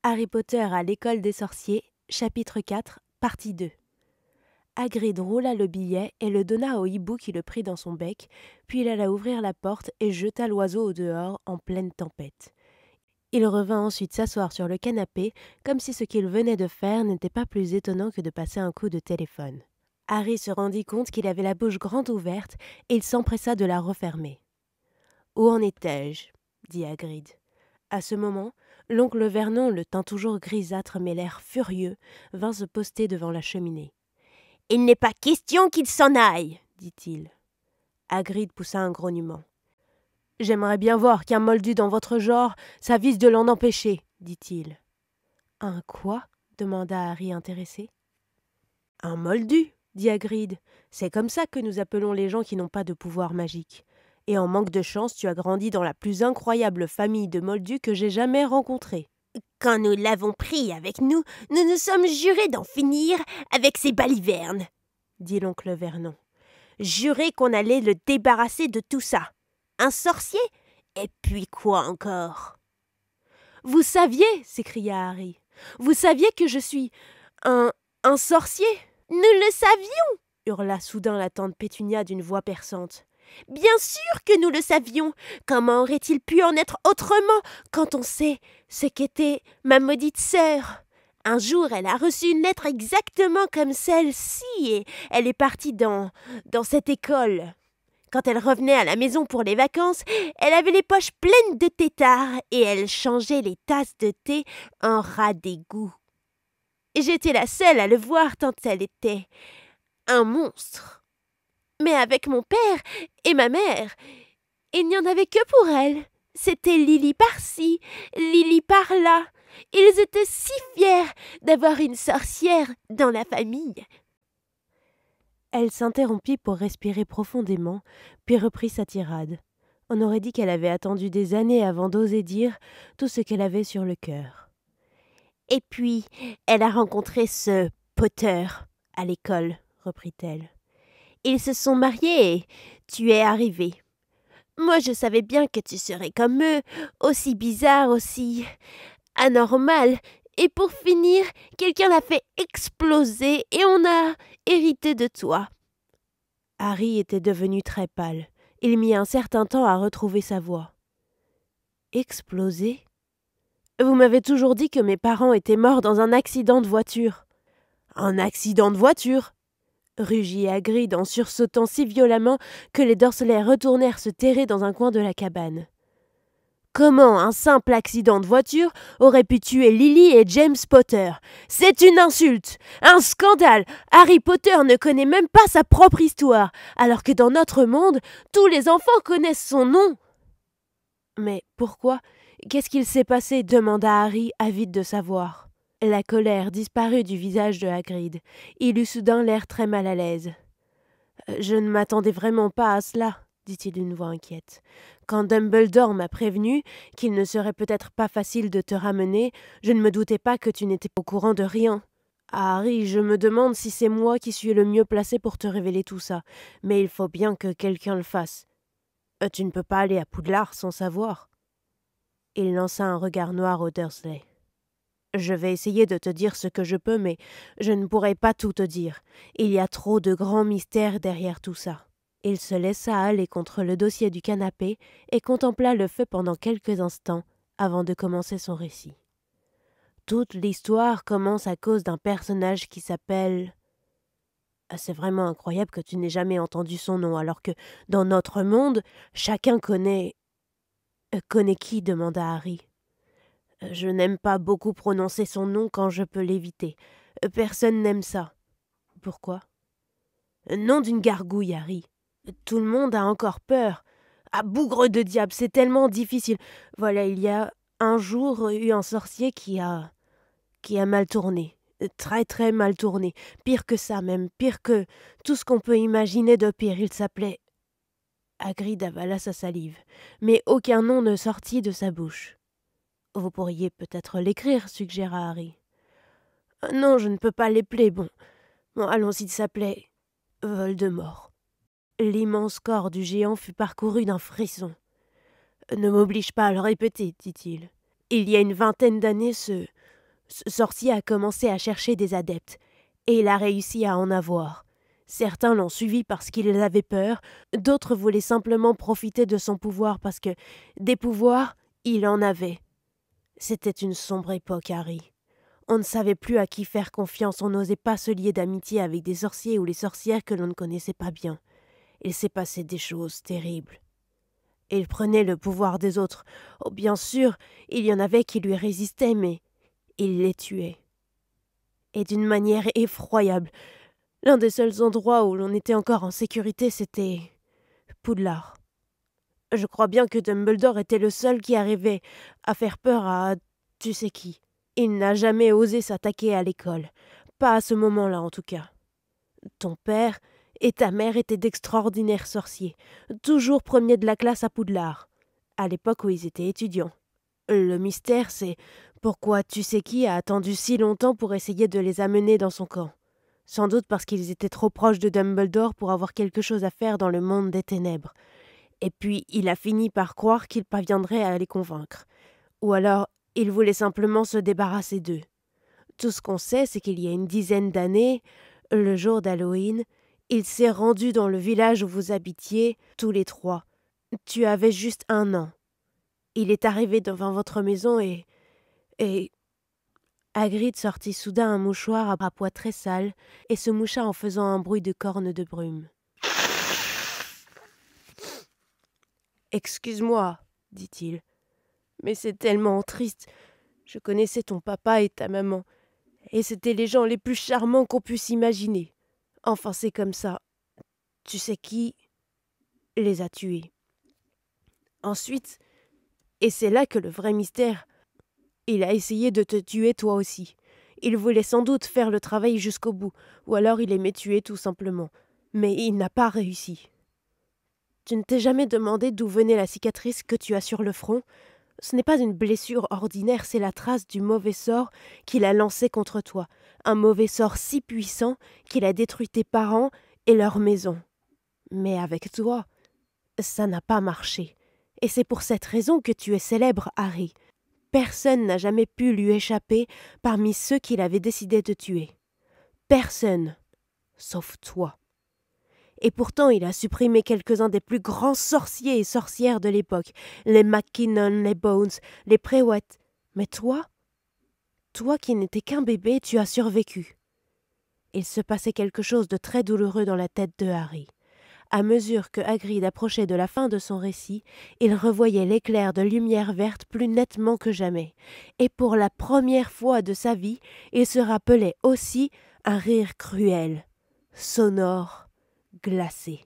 Harry Potter à l'école des sorciers, chapitre 4, partie 2. Hagrid roula le billet et le donna au hibou qui le prit dans son bec, puis il alla ouvrir la porte et jeta l'oiseau au dehors en pleine tempête. Il revint ensuite s'asseoir sur le canapé, comme si ce qu'il venait de faire n'était pas plus étonnant que de passer un coup de téléphone. Harry se rendit compte qu'il avait la bouche grande ouverte et il s'empressa de la refermer. « Où en étais-je » dit Hagrid. À ce moment, l'oncle Vernon, le teint toujours grisâtre mais l'air furieux, vint se poster devant la cheminée. « Il n'est pas question qu'il s'en aille » dit-il. Hagrid poussa un grognement. « J'aimerais bien voir qu'un moldu dans votre genre s'avise de l'en empêcher, dit-il. « Un quoi » demanda Harry intéressé. « Un moldu, dit Hagrid. C'est comme ça que nous appelons les gens qui n'ont pas de pouvoir magique. Et en manque de chance, tu as grandi dans la plus incroyable famille de moldus que j'ai jamais rencontrée. Quand nous l'avons pris avec nous, nous nous sommes jurés d'en finir avec ces balivernes, dit l'oncle Vernon. Jurés qu'on allait le débarrasser de tout ça. Un sorcier? Et puis quoi encore? Vous saviez, s'écria Harry. Vous saviez que je suis un sorcier? Nous le savions, hurla soudain la tante Pétunia d'une voix perçante. Bien sûr que nous le savions. Comment aurait-il pu en être autrement quand on sait ce qu'était ma maudite sœur? Un jour, elle a reçu une lettre exactement comme celle-ci et elle est partie dans cette école. Quand elle revenait à la maison pour les vacances, elle avait les poches pleines de têtards et elle changeait les tasses de thé en rat d'égout. J'étais la seule à le voir tant elle était un monstre. Mais avec mon père et ma mère, il n'y en avait que pour elle. C'était Lily par-ci, Lily par-là. Ils étaient si fiers d'avoir une sorcière dans la famille. Elle s'interrompit pour respirer profondément, puis reprit sa tirade. On aurait dit qu'elle avait attendu des années avant d'oser dire tout ce qu'elle avait sur le cœur. Et puis, elle a rencontré ce Potter à l'école, reprit-elle. Ils se sont mariés et tu es arrivé. Moi, je savais bien que tu serais comme eux, aussi bizarre, aussi anormal. Et pour finir, quelqu'un l'a fait exploser et on a hérité de toi. Harry était devenu très pâle. Il mit un certain temps à retrouver sa voix. Exploser? Vous m'avez toujours dit que mes parents étaient morts dans un accident de voiture. Un accident de voiture? Rugit Hagrid en sursautant si violemment que les Dursley retournèrent se terrer dans un coin de la cabane. Comment un simple accident de voiture aurait pu tuer Lily et James Potter? C'est une insulte, un scandale. Harry Potter ne connaît même pas sa propre histoire, alors que dans notre monde, tous les enfants connaissent son nom. Mais pourquoi? Qu'est-ce qu'il s'est passé? Demanda Harry, avide de savoir. La colère disparut du visage de Hagrid. Il eut soudain l'air très mal à l'aise. « Je ne m'attendais vraiment pas à cela, » dit-il d'une voix inquiète. « Quand Dumbledore m'a prévenu qu'il ne serait peut-être pas facile de te ramener, je ne me doutais pas que tu n'étais au courant de rien. Ah, Harry, je me demande si c'est moi qui suis le mieux placé pour te révéler tout ça, mais il faut bien que quelqu'un le fasse. Tu ne peux pas aller à Poudlard sans savoir. » Il lança un regard noir au Dursley. « Je vais essayer de te dire ce que je peux, mais je ne pourrai pas tout te dire. Il y a trop de grands mystères derrière tout ça. » Il se laissa aller contre le dossier du canapé et contempla le feu pendant quelques instants avant de commencer son récit. Toute l'histoire commence à cause d'un personnage qui s'appelle... C'est vraiment incroyable que tu n'aies jamais entendu son nom, alors que dans notre monde, chacun connaît... Connaît qui? Demanda Harry. Je n'aime pas beaucoup prononcer son nom quand je peux l'éviter. Personne n'aime ça. Pourquoi? Nom d'une gargouille, Harry. Tout le monde a encore peur. Ah, bougre de diable, c'est tellement difficile. Voilà, il y a un jour eu un sorcier qui a mal tourné. Très très mal tourné. Pire que ça même, pire que tout ce qu'on peut imaginer de pire. Il s'appelait... Hagrid avala sa salive, mais aucun nom ne sortit de sa bouche. Vous pourriez peut-être l'écrire, suggéra Harry. Non, je ne peux pas l'épeler, bon, allons, il s'appelait Voldemort. L'immense corps du géant fut parcouru d'un frisson. Ne m'oblige pas à le répéter, dit-il. Il y a une vingtaine d'années, ce Ce sorcier a commencé à chercher des adeptes, et il a réussi à en avoir. Certains l'ont suivi parce qu'ils avaient peur, d'autres voulaient simplement profiter de son pouvoir parce que des pouvoirs, il en avait. C'était une sombre époque, Harry. On ne savait plus à qui faire confiance, on n'osait pas se lier d'amitié avec des sorciers ou les sorcières que l'on ne connaissait pas bien. Il s'est passé des choses terribles. Il prenait le pouvoir des autres. Oh, bien sûr, il y en avait qui lui résistaient, mais il les tuait. Et d'une manière effroyable. L'un des seuls endroits où l'on était encore en sécurité, c'était Poudlard. Je crois bien que Dumbledore était le seul qui arrivait à faire peur à tu sais qui. Il n'a jamais osé s'attaquer à l'école. Pas à ce moment-là, en tout cas. Ton père et ta mère étaient d'extraordinaires sorciers, toujours premiers de la classe à Poudlard, à l'époque où ils étaient étudiants. Le mystère, c'est pourquoi tu sais qui a attendu si longtemps pour essayer de les amener dans son camp. Sans doute parce qu'ils étaient trop proches de Dumbledore pour avoir quelque chose à faire dans le monde des ténèbres. Et puis il a fini par croire qu'il parviendrait à les convaincre. Ou alors, il voulait simplement se débarrasser d'eux. Tout ce qu'on sait, c'est qu'il y a une dizaine d'années, le jour d'Halloween, il s'est rendu dans le village où vous habitiez, tous les trois. Tu avais juste 1 an. Il est arrivé devant votre maison et... Hagrid sortit soudain un mouchoir à pois très sale et se moucha en faisant un bruit de corne de brume. « Excuse-moi, dit-il, mais c'est tellement triste. Je connaissais ton papa et ta maman, et c'étaient les gens les plus charmants qu'on puisse imaginer. Enfin, c'est comme ça. Tu sais qui les a tués. Ensuite, et c'est là que le vrai mystère, il a essayé de te tuer toi aussi. Il voulait sans doute faire le travail jusqu'au bout, ou alors il aimait tuer tout simplement. Mais il n'a pas réussi. Tu ne t'es jamais demandé d'où venait la cicatrice que tu as sur le front ? Ce n'est pas une blessure ordinaire, c'est la trace du mauvais sort qu'il a lancé contre toi. Un mauvais sort si puissant qu'il a détruit tes parents et leur maison. Mais avec toi, ça n'a pas marché. Et c'est pour cette raison que tu es célèbre, Harry. Personne n'a jamais pu lui échapper parmi ceux qu'il avait décidé de tuer. Personne, sauf toi. Et pourtant il a supprimé quelques-uns des plus grands sorciers et sorcières de l'époque, les McKinnon, les Bones, les Préwett. Mais toi qui n'étais qu'un bébé, tu as survécu. Il se passait quelque chose de très douloureux dans la tête de Harry. À mesure que Hagrid approchait de la fin de son récit, il revoyait l'éclair de lumière verte plus nettement que jamais. Et pour la première fois de sa vie, il se rappelait aussi un rire cruel, sonore, glacé.